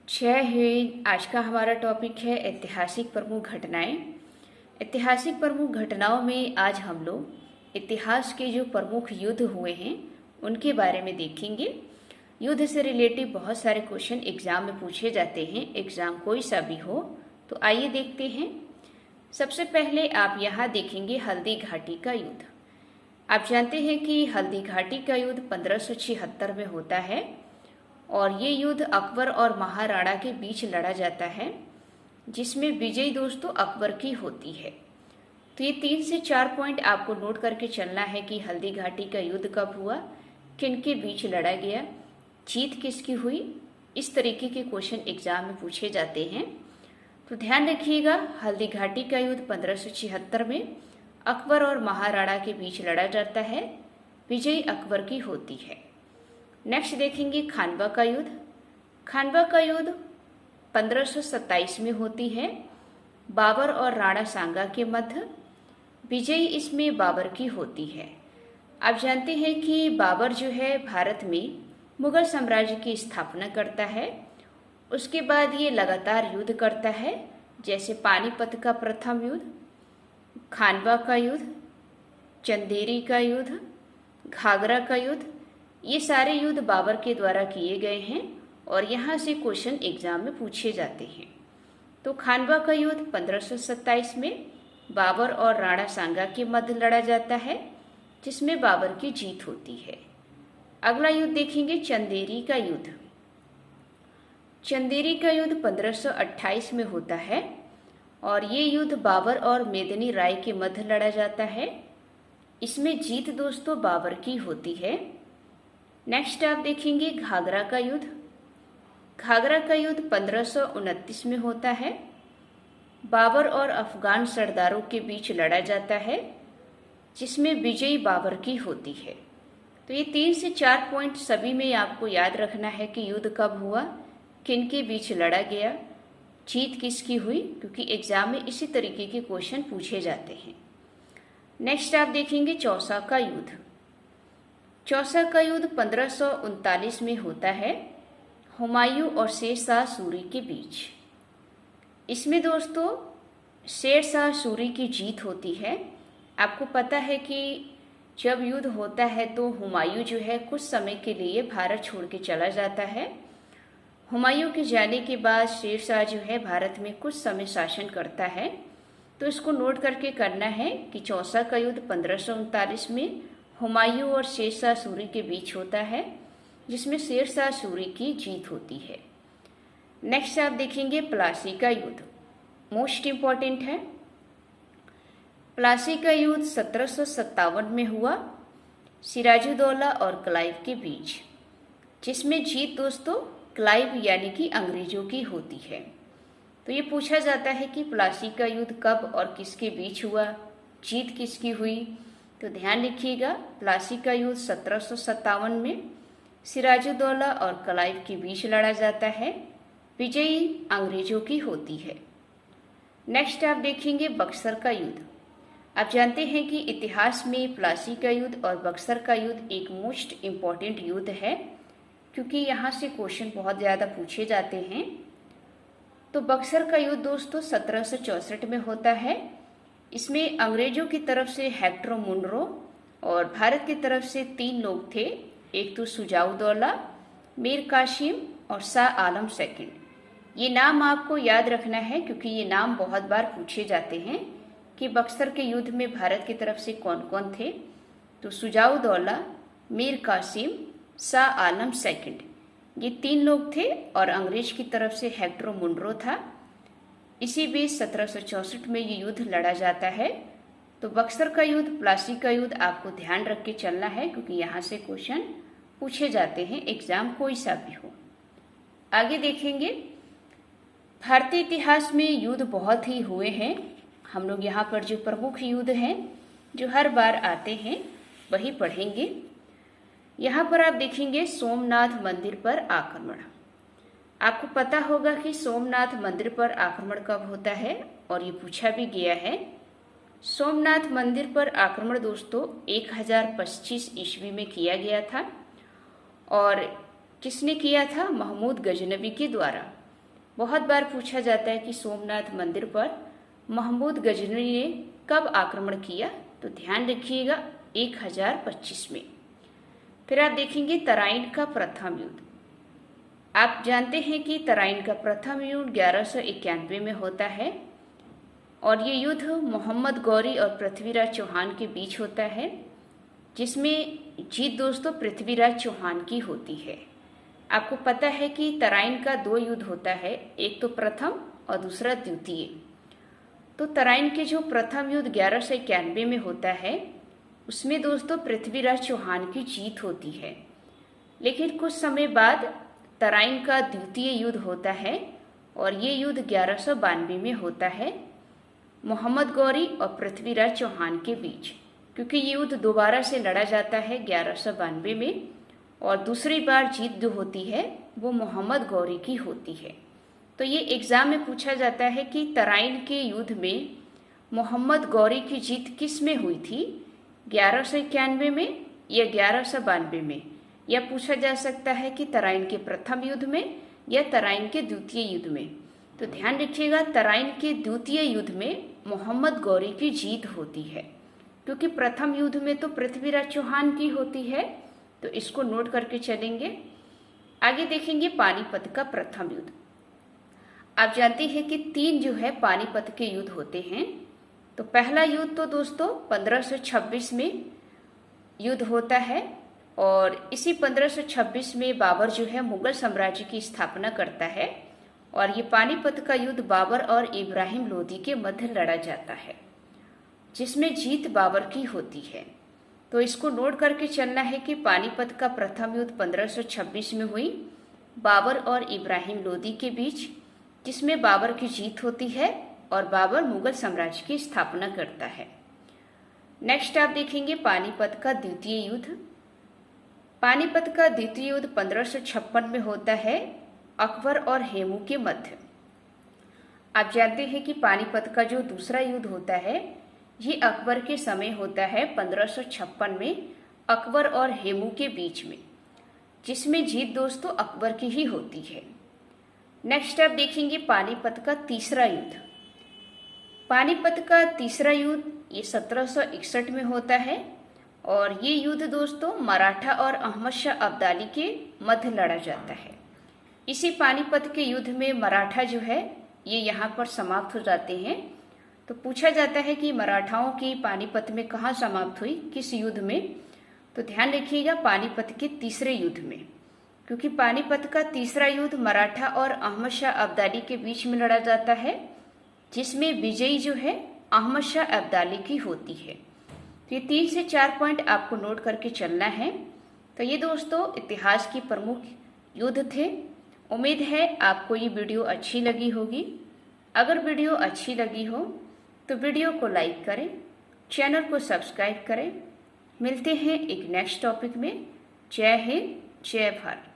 जय हिंद। आज का हमारा टॉपिक है ऐतिहासिक प्रमुख घटनाएं। ऐतिहासिक प्रमुख घटनाओं में आज हम लोग इतिहास के जो प्रमुख युद्ध हुए हैं उनके बारे में देखेंगे। युद्ध से रिलेटेड बहुत सारे क्वेश्चन एग्जाम में पूछे जाते हैं, एग्जाम कोई सा भी हो। तो आइए देखते हैं। सबसे पहले आप यहाँ देखेंगे हल्दी घाटी का युद्ध। आप जानते हैं कि हल्दी घाटी का युद्ध 1576 में होता है और ये युद्ध अकबर और महाराणा के बीच लड़ा जाता है, जिसमें विजयी दोस्तों अकबर की होती है। तो ये 3 से 4 पॉइंट आपको नोट करके चलना है कि हल्दी घाटी का युद्ध कब हुआ, किन के बीच लड़ा गया, जीत किसकी हुई। इस तरीके के क्वेश्चन एग्जाम में पूछे जाते हैं, तो ध्यान रखिएगा। हल्दी घाटी का युद्ध 1576 में अकबर और महाराणा के बीच लड़ा जाता है, विजयी अकबर की होती है। नेक्स्ट देखेंगे खानवा का युद्ध। खानवा का युद्ध 1527 में होती है, बाबर और राणा सांगा के मध्य। विजयी इसमें बाबर की होती है। आप जानते हैं कि बाबर जो है भारत में मुगल साम्राज्य की स्थापना करता है। उसके बाद ये लगातार युद्ध करता है, जैसे पानीपत का प्रथम युद्ध, खानवा का युद्ध, चंदेरी का युद्ध, घाघरा का युद्ध। ये सारे युद्ध बाबर के द्वारा किए गए हैं और यहाँ से क्वेश्चन एग्जाम में पूछे जाते हैं। तो खानवा का युद्ध 1527 में बाबर और राणा सांगा के मध्य लड़ा जाता है, जिसमें बाबर की जीत होती है। अगला युद्ध देखेंगे चंदेरी का युद्ध। चंदेरी का युद्ध 1528 में होता है और ये युद्ध बाबर और मेदिनी राय के मध्य लड़ा जाता है। इसमें जीत दोस्तों बाबर की होती है। नेक्स्ट आप देखेंगे घाघरा का युद्ध। घाघरा का युद्ध 1529 में होता है, बाबर और अफगान सरदारों के बीच लड़ा जाता है, जिसमें विजयी बाबर की होती है। तो ये 3 से 4 पॉइंट सभी में आपको याद रखना है कि युद्ध कब हुआ, किन के बीच लड़ा गया, जीत किसकी हुई, क्योंकि एग्जाम में इसी तरीके के क्वेश्चन पूछे जाते हैं। नेक्स्ट आप देखेंगे चौसा का युद्ध। चौसा का युद्ध 1539 में होता है, हुमायूं और शेर शाह सूरी के बीच। इसमें दोस्तों शेर शाह सूरी की जीत होती है। आपको पता है कि जब युद्ध होता है तो हुमायूं जो है कुछ समय के लिए भारत छोड़ के चला जाता है। हुमायूं के जाने के बाद शेर शाह जो है भारत में कुछ समय शासन करता है। तो इसको नोट करके करना है कि चौसा का युद्ध 1539 में हुमायूं और शेर शाह सूरी के बीच होता है, जिसमें शेर शाह सूरी की जीत होती है। नेक्स्ट आप देखेंगे प्लासी का युद्ध, मोस्ट इम्पॉर्टेंट है। प्लासी का युद्ध 1757 में हुआ, सिराजुद्दौला और क्लाइव के बीच, जिसमें जीत दोस्तों क्लाइव यानी कि अंग्रेजों की होती है। तो ये पूछा जाता है कि प्लासी का युद्ध कब और किसके बीच हुआ, जीत किसकी हुई। तो ध्यान रखिएगा, प्लासी का युद्ध 1757 में सिराजुद्दौला और क्लाइव के बीच लड़ा जाता है, विजयी अंग्रेजों की होती है। नेक्स्ट आप देखेंगे बक्सर का युद्ध। आप जानते हैं कि इतिहास में प्लासी का युद्ध और बक्सर का युद्ध एक मोस्ट इम्पॉर्टेंट युद्ध है, क्योंकि यहाँ से क्वेश्चन बहुत ज़्यादा पूछे जाते हैं। तो बक्सर का युद्ध दोस्तों 1764 में होता है। इसमें अंग्रेजों की तरफ से हेक्टर मुनरो और भारत की तरफ से 3 लोग थे, एक तो सुजाउद्दौला, मीर कासिम और शाह आलम सेकंड। ये नाम आपको याद रखना है, क्योंकि ये नाम बहुत बार पूछे जाते हैं कि बक्सर के युद्ध में भारत की तरफ से कौन कौन थे। तो सुजाउद्दौला, मीर कासिम, शाह आलम सेकंड, ये 3 लोग थे और अंग्रेज की तरफ से हेक्टर मुनरो था। इसी बीच 1764 में ये युद्ध लड़ा जाता है। तो बक्सर का युद्ध, प्लासी का युद्ध आपको ध्यान रख के चलना है, क्योंकि यहाँ से क्वेश्चन पूछे जाते हैं, एग्जाम कोई सा भी हो। आगे देखेंगे भारतीय इतिहास में युद्ध बहुत ही हुए हैं। हम लोग यहाँ पर जो प्रमुख युद्ध हैं जो हर बार आते हैं वही पढ़ेंगे। यहाँ पर आप देखेंगे सोमनाथ मंदिर पर आक्रमण। आपको पता होगा कि सोमनाथ मंदिर पर आक्रमण कब होता है और ये पूछा भी गया है। सोमनाथ मंदिर पर आक्रमण दोस्तों 1025 ईस्वी में किया गया था और किसने किया था? महमूद गजनवी के द्वारा। बहुत बार पूछा जाता है कि सोमनाथ मंदिर पर महमूद गजनवी ने कब आक्रमण किया, तो ध्यान रखिएगा 1025 में। फिर आप देखेंगे तराइन का प्रथम युद्ध। आप जानते हैं कि तराइन का प्रथम युद्ध 1191 में होता है और ये युद्ध मोहम्मद गौरी और पृथ्वीराज चौहान के बीच होता है, जिसमें जीत दोस्तों पृथ्वीराज चौहान की होती है। आपको पता है कि तराइन का 2 युद्ध होता है, एक तो प्रथम और दूसरा द्वितीय। तो तराइन के जो प्रथम युद्ध 1191 में होता है उसमें दोस्तों पृथ्वीराज चौहान की जीत होती है, लेकिन कुछ समय बाद तराइन का द्वितीय युद्ध होता है और ये युद्ध 1192 में होता है मोहम्मद गौरी और पृथ्वीराज चौहान के बीच, क्योंकि ये युद्ध दोबारा से लड़ा जाता है 1192 में और दूसरी बार जीत जो होती है वो मोहम्मद गौरी की होती है। तो ये एग्जाम में पूछा जाता है कि तराइन के युद्ध में मोहम्मद गौरी की जीत किस में हुई थी, 1191 में या 1192 में, या पूछा जा सकता है कि तराइन के प्रथम युद्ध में या तराइन के द्वितीय युद्ध में। तो ध्यान रखिएगा तराइन के द्वितीय युद्ध में मोहम्मद गौरी की जीत होती है, क्योंकि प्रथम युद्ध में तो पृथ्वीराज चौहान की होती है, तो इसको नोट करके चलेंगे। आगे देखेंगे पानीपत का प्रथम युद्ध। आप जानते हैं कि 3 जो है पानीपत के युद्ध होते हैं। तो पहला युद्ध तो दोस्तों 1526 में युद्ध होता है और इसी 1526 में बाबर जो है मुगल साम्राज्य की स्थापना करता है और ये पानीपत का युद्ध बाबर और इब्राहिम लोदी के मध्य लड़ा जाता है, जिसमें जीत बाबर की होती है। तो इसको नोट करके चलना है कि पानीपत का प्रथम युद्ध 1526 में हुई बाबर और इब्राहिम लोदी के बीच, जिसमें बाबर की जीत होती है और बाबर मुगल साम्राज्य की स्थापना करता है। नेक्स्ट आप देखेंगे पानीपत का द्वितीय युद्ध। पानीपत का द्वितीय युद्ध 1556 में होता है अकबर और हेमू के मध्य। आप जानते हैं कि पानीपत का जो दूसरा युद्ध होता है ये अकबर के समय होता है 1556 में अकबर और हेमू के बीच में, जिसमें जीत दोस्तों अकबर की ही होती है। नेक्स्ट आप देखेंगे पानीपत का तीसरा युद्ध। पानीपत का तीसरा युद्ध ये 1761 में होता है और ये युद्ध दोस्तों मराठा और अहमद शाह अब्दाली के मध्य लड़ा जाता है। इसी पानीपत के युद्ध में मराठा जो है ये यहाँ पर समाप्त हो जाते हैं। तो पूछा जाता है कि मराठाओं की पानीपत में कहाँ समाप्त हुई, किस युद्ध में, तो ध्यान रखिएगा पानीपत के तीसरे युद्ध में, क्योंकि पानीपत का तीसरा युद्ध मराठा और अहमद शाह अब्दाली के बीच में लड़ा जाता है, जिसमें विजयी जो है अहमद शाह अब्दाली की होती है। तो ये 3 से 4 पॉइंट आपको नोट करके चलना है। तो ये दोस्तों इतिहास की प्रमुख युद्ध थे। उम्मीद है आपको ये वीडियो अच्छी लगी होगी। अगर वीडियो अच्छी लगी हो तो वीडियो को लाइक करें, चैनल को सब्सक्राइब करें। मिलते हैं एक नेक्स्ट टॉपिक में। जय हिंद, जय भारत।